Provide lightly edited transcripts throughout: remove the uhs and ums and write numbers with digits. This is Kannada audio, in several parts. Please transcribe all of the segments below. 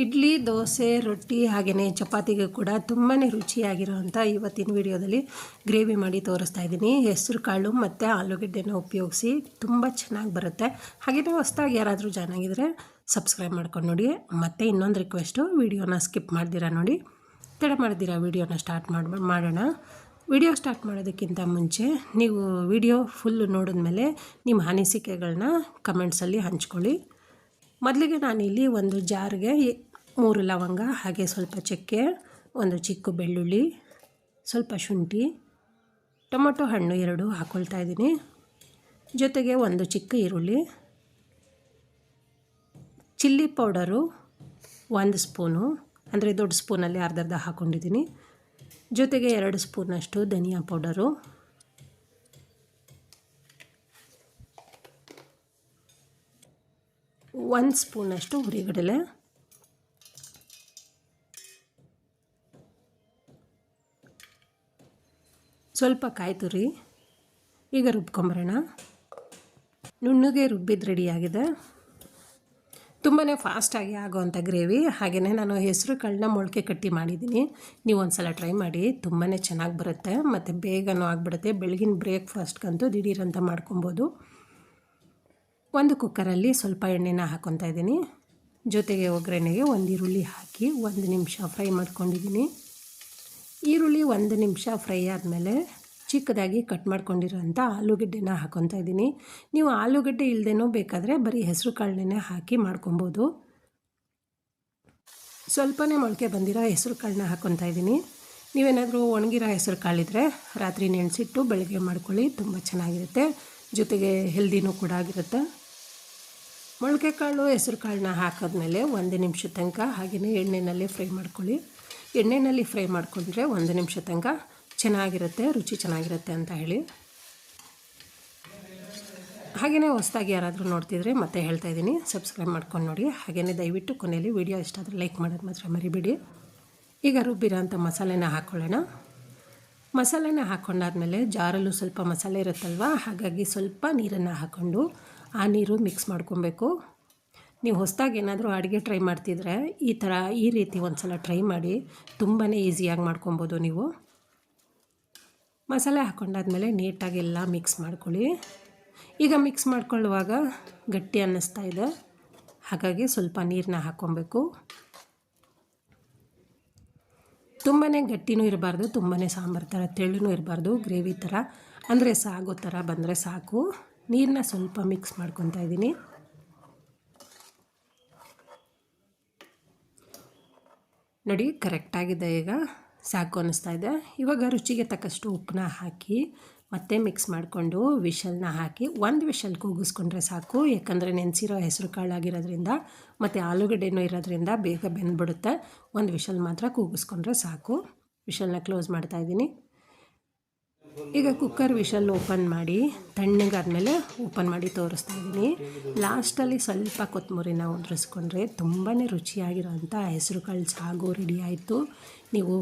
ಇಡ್ಲಿ, ದೋಸೆ, ರೊಟ್ಟಿ ಹಾಗೆಯೇ ಚಪಾತಿಗೆ ಕೂಡ ತುಂಬಾ ರುಚಿಯಾಗಿರೋವಂಥ ಇವತ್ತಿನ ವಿಡಿಯೋದಲ್ಲಿ ಗ್ರೇವಿ ಮಾಡಿ ತೋರಿಸ್ತಾ ಇದ್ದೀನಿ. ಹೆಸರು ಕಾಳು ಮತ್ತು ಆಲೂಗಡ್ಡೆನ ಉಪಯೋಗಿಸಿ ತುಂಬ ಚೆನ್ನಾಗಿ ಬರುತ್ತೆ. ಹಾಗೆಯೇ ಹೊಸದಾಗಿ ಯಾರಾದರೂ ಜಾಯ್ನ್ ಆಗಿದರೆ ಸಬ್ಸ್ಕ್ರೈಬ್ ಮಾಡ್ಕೊಂಡು ನೋಡಿ. ಮತ್ತು ಇನ್ನೊಂದು ರಿಕ್ವೆಸ್ಟು, ವಿಡಿಯೋನ ಸ್ಕಿಪ್ ಮಾಡ್ದಿರಾ ನೋಡಿ, ತಡ ಮಾಡ್ದಿರಾ ವಿಡಿಯೋನ ಸ್ಟಾರ್ಟ್ ಮಾಡೋಣ. ವಿಡಿಯೋ ಸ್ಟಾರ್ಟ್ ಮಾಡೋದಕ್ಕಿಂತ ಮುಂಚೆ ನೀವು ವಿಡಿಯೋ ಫುಲ್ಲು ನೋಡಿದ್ಮೇಲೆ ನಿಮ್ಮ ಅನಿಸಿಕೆಗಳನ್ನ ಕಮೆಂಟ್ಸಲ್ಲಿ ಹಂಚ್ಕೊಳ್ಳಿ. ಮೊದಲಿಗೆ ನಾನಿಲ್ಲಿ ಒಂದು ಜಾರ್ಗೆ 3 ಲವಂಗ, ಹಾಗೆ ಸ್ವಲ್ಪ ಚಕ್ಕೆ, ಒಂದು ಚಿಕ್ಕ ಬೆಳ್ಳುಳ್ಳಿ, ಸ್ವಲ್ಪ ಶುಂಠಿ, ಟೊಮೊಟೊ ಹಣ್ಣು 2 ಹಾಕ್ಕೊಳ್ತಾ ಇದ್ದೀನಿ. ಜೊತೆಗೆ ಒಂದು ಚಿಕ್ಕ ಈರುಳ್ಳಿ, ಚಿಲ್ಲಿ ಪೌಡರು 1 ಸ್ಪೂನು, ಅಂದರೆ ದೊಡ್ಡ ಸ್ಪೂನಲ್ಲಿ ಅರ್ಧ ಹಾಕ್ಕೊಂಡಿದ್ದೀನಿ. ಜೊತೆಗೆ 2 ಸ್ಪೂನಷ್ಟು ಧನಿಯಾ ಪೌಡರು, 1 ಸ್ಪೂನಷ್ಟು ಹುರಿಗಡಲೆ, ಸ್ವಲ್ಪ ಕಾಯಿ ತುರಿ. ಈಗ ರುಬ್ಕೊಂಬರೋಣ. ನುಣ್ಣಗೆ ರುಬ್ಬಿದ್ದು ರೆಡಿಯಾಗಿದೆ. ತುಂಬಾ ಫಾಸ್ಟಾಗಿ ಆಗೋವಂಥ ಗ್ರೇವಿ. ಹಾಗೆಯೇ ನಾನು ಹೆಸರು ಕಾಳನ್ನ ಮೊಳಕೆ ಕಟ್ಟಿ ಮಾಡಿದ್ದೀನಿ. ನೀವು ಒಂದು ಸಲ ಟ್ರೈ ಮಾಡಿ, ತುಂಬಾ ಚೆನ್ನಾಗಿ ಬರುತ್ತೆ ಮತ್ತು ಬೇಗನೂ ಆಗಿಬಿಡುತ್ತೆ. ಬೆಳಗಿನ ಬ್ರೇಕ್ಫಾಸ್ಟ್ಗಂತೂ ದಿಢೀರಂತ ಮಾಡ್ಕೊಬೋದು. ಒಂದು ಕುಕ್ಕರಲ್ಲಿ ಸ್ವಲ್ಪ ಎಣ್ಣೆನ ಹಾಕ್ಕೊತಾ ಇದ್ದೀನಿ. ಜೊತೆಗೆ ಒಗ್ಗರಣೆಗೆ 1 ಈರುಳ್ಳಿ ಹಾಕಿ 1 ನಿಮಿಷ ಫ್ರೈ ಮಾಡ್ಕೊಂಡಿದ್ದೀನಿ. ಈರುಳ್ಳಿ 1 ನಿಮಿಷ ಫ್ರೈ ಆದಮೇಲೆ ಚಿಕ್ಕದಾಗಿ ಕಟ್ ಮಾಡ್ಕೊಂಡಿರೋಂಥ ಆಲೂಗಡ್ಡೆನ ಹಾಕ್ಕೊತಾ ಇದ್ದೀನಿ. ನೀವು ಆಲೂಗಡ್ಡೆ ಇಲ್ಲದೇನೂ ಬೇಕಾದರೆ ಬರೀ ಹೆಸರು ಕಾಳನ್ನೇ ಹಾಕಿ ಮಾಡ್ಕೊಬೋದು. ಸ್ವಲ್ಪನೇ ಮೊಳಕೆ ಬಂದಿರೋ ಹೆಸರು ಕಾಳನ್ನ ಹಾಕ್ಕೊತಾ ಇದ್ದೀನಿ. ನೀವೇನಾದರೂ ಒಣಗಿರೋ ಹೆಸರು ಕಾಳಿದ್ರೆ ರಾತ್ರಿ ನೆನೆಸಿಟ್ಟು ಬೆಳಗ್ಗೆ ಮಾಡ್ಕೊಳ್ಳಿ, ತುಂಬ ಚೆನ್ನಾಗಿರುತ್ತೆ. ಜೊತೆಗೆ ಹೆಲ್ದಿನೂ ಕೂಡ ಆಗಿರುತ್ತೆ. ಮೊಳಕೆ ಕಾಳು ಹೆಸರು ಕಾಳನ್ನ ಹಾಕಿದ್ಮೇಲೆ 1 ನಿಮಿಷ ತನಕ ಹಾಗೆಯೇ ಎಣ್ಣೆಯಲ್ಲಿ ಫ್ರೈ ಮಾಡ್ಕೊಳ್ಳಿ. ಎಣ್ಣೆಯಲ್ಲಿ ಫ್ರೈ ಮಾಡಿಕೊಂಡ್ರೆ 1 ನಿಮಿಷ ತನಕ ಚೆನ್ನಾಗಿರುತ್ತೆ, ರುಚಿ ಚೆನ್ನಾಗಿರುತ್ತೆ ಅಂತ ಹೇಳಿ. ಹಾಗೆಯೇ ಹೊಸದಾಗಿ ಯಾರಾದರೂ ನೋಡ್ತಿದ್ರೆ ಮತ್ತೆ ಹೇಳ್ತಾ ಇದ್ದೀನಿ, ಸಬ್ಸ್ಕ್ರೈಬ್ ಮಾಡ್ಕೊಂಡು ನೋಡಿ. ಹಾಗೆಯೇ ದಯವಿಟ್ಟು ಕೊನೆಯಲ್ಲಿ ವಿಡಿಯೋ ಇಷ್ಟ ಆದರೆ ಲೈಕ್ ಮಾಡೋದು ಮಾತ್ರ ಮರಿಬೇಡಿ. ಈಗ ರುಬ್ಬಿರೋ ಅಂಥ ಮಸಾಲೆನ ಹಾಕ್ಕೊಳ್ಳೋಣ. ಮಸಾಲೆನ ಹಾಕ್ಕೊಂಡಾದ್ಮೇಲೆ ಜಾರಲ್ಲೂ ಸ್ವಲ್ಪ ಮಸಾಲೆ ಇರುತ್ತಲ್ವ, ಹಾಗಾಗಿ ಸ್ವಲ್ಪ ನೀರನ್ನು ಹಾಕ್ಕೊಂಡು ಆ ನೀರು ಮಿಕ್ಸ್ ಮಾಡ್ಕೊಬೇಕು. ನೀವು ಹೊಸದಾಗಿ ಏನಾದರೂ ಅಡುಗೆ ಟ್ರೈ ಮಾಡ್ತಿದ್ರೆ ಈ ರೀತಿ ಒಂದು ಸಲ ಟ್ರೈ ಮಾಡಿ, ತುಂಬಾ ಈಸಿಯಾಗಿ ಮಾಡ್ಕೊಬೋದು ನೀವು. ಮಸಾಲೆ ಹಾಕ್ಕೊಂಡಾದ್ಮೇಲೆ ನೀಟಾಗಿ ಎಲ್ಲ ಮಿಕ್ಸ್ ಮಾಡ್ಕೊಳ್ಳಿ. ಈಗ ಮಿಕ್ಸ್ ಮಾಡ್ಕೊಳ್ಳುವಾಗ ಗಟ್ಟಿ ಅನ್ನಿಸ್ತಾ ಇದೆ, ಹಾಗಾಗಿ ಸ್ವಲ್ಪ ನೀರನ್ನ ಹಾಕ್ಕೊಬೇಕು. ತುಂಬಾ ಗಟ್ಟಿನೂ ಇರಬಾರ್ದು, ತುಂಬಾ ಸಾಂಬಾರು ಥರ ತೆಳ್ಳನೂ ಇರಬಾರ್ದು. ಗ್ರೇವಿ ಥರ ಅಂದರೆ ಸಾಗೋ ಥರ ಬಂದರೆ ಸಾಕು. ನೀರನ್ನ ಸ್ವಲ್ಪ ಮಿಕ್ಸ್ ಮಾಡ್ಕೊತಾ ಇದ್ದೀನಿ. ನೋಡಿ, ಕರೆಕ್ಟಾಗಿದೆ. ಈಗ ಸಾಕು ಅನ್ನಿಸ್ತಾ ಇದೆ. ಇವಾಗ ರುಚಿಗೆ ತಕ್ಕಷ್ಟು ಉಪ್ಪನ್ನ ಹಾಕಿ ಮತ್ತೆ ಮಿಕ್ಸ್ ಮಾಡಿಕೊಂಡು ವಿಷಲ್ನ ಹಾಕಿ 1 ವಿಷಲ್ ಕೂಗಿಸ್ಕೊಂಡ್ರೆ ಸಾಕು. ಯಾಕಂದರೆ ನೆನೆಸಿರೋ ಹೆಸರು ಕಾಳಾಗಿರೋದ್ರಿಂದ ಮತ್ತು ಆಲೂಗಡ್ಡೆನೂ ಇರೋದ್ರಿಂದ ಬೇಗ ಬೆಂದ್ಬಿಡುತ್ತೆ. 1 ವಿಷಲ್ ಮಾತ್ರ ಕೂಗಿಸ್ಕೊಂಡ್ರೆ ಸಾಕು. ವಿಷಲ್ನ ಕ್ಲೋಸ್ ಮಾಡ್ತಾಯಿದ್ದೀನಿ. ಈಗ ಕುಕ್ಕರ್ ವಿಷಲ್ ಓಪನ್ ಮಾಡಿ ತಣ್ಣಗಾದ್ಮೇಲೆ ಓಪನ್ ಮಾಡಿ ತೋರಿಸ್ತಾ ಇದ್ದೀನಿ. ಲಾಸ್ಟಲ್ಲಿ ಸ್ವಲ್ಪ ಕೊತ್ತಂಬರಿನ ಉದುರಿಸ್ಕೊಂಡ್ರೆ ತುಂಬಾ ರುಚಿಯಾಗಿರೋಂಥ ಹೆಸರು ಕಾಳು ಸಾಗು ರೆಡಿ ಆಯಿತು. ನೀವು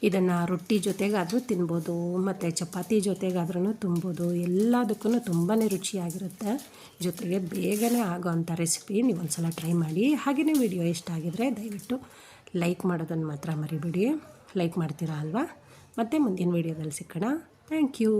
ಇದನ್ನು ರೊಟ್ಟಿ ಜೊತೆಗಾದರೂ ತಿನ್ಬೋದು, ಮತ್ತು ಚಪಾತಿ ಜೊತೆಗಾದ್ರೂ ತಿನ್ಬೋದು. ಎಲ್ಲದಕ್ಕೂ ತುಂಬಾ ರುಚಿಯಾಗಿರುತ್ತೆ. ಜೊತೆಗೆ ಬೇಗನೆ ಆಗೋವಂಥ ರೆಸಿಪಿ. ನೀವು ಒಂದು ಸಲ ಟ್ರೈ ಮಾಡಿ. ಹಾಗೆಯೇ ವಿಡಿಯೋ ಇಷ್ಟ ಆಗಿದರೆ ದಯವಿಟ್ಟು ಲೈಕ್ ಮಾಡೋದನ್ನು ಮಾತ್ರ ಮರಿಬೇಡಿ. ಲೈಕ್ ಮಾಡ್ತೀರಾ ಅಲ್ವಾ? ಮತ್ತು ಮುಂದಿನ ವಿಡಿಯೋದಲ್ಲಿ ಸಿಕ್ಕೋಣ. Thank you.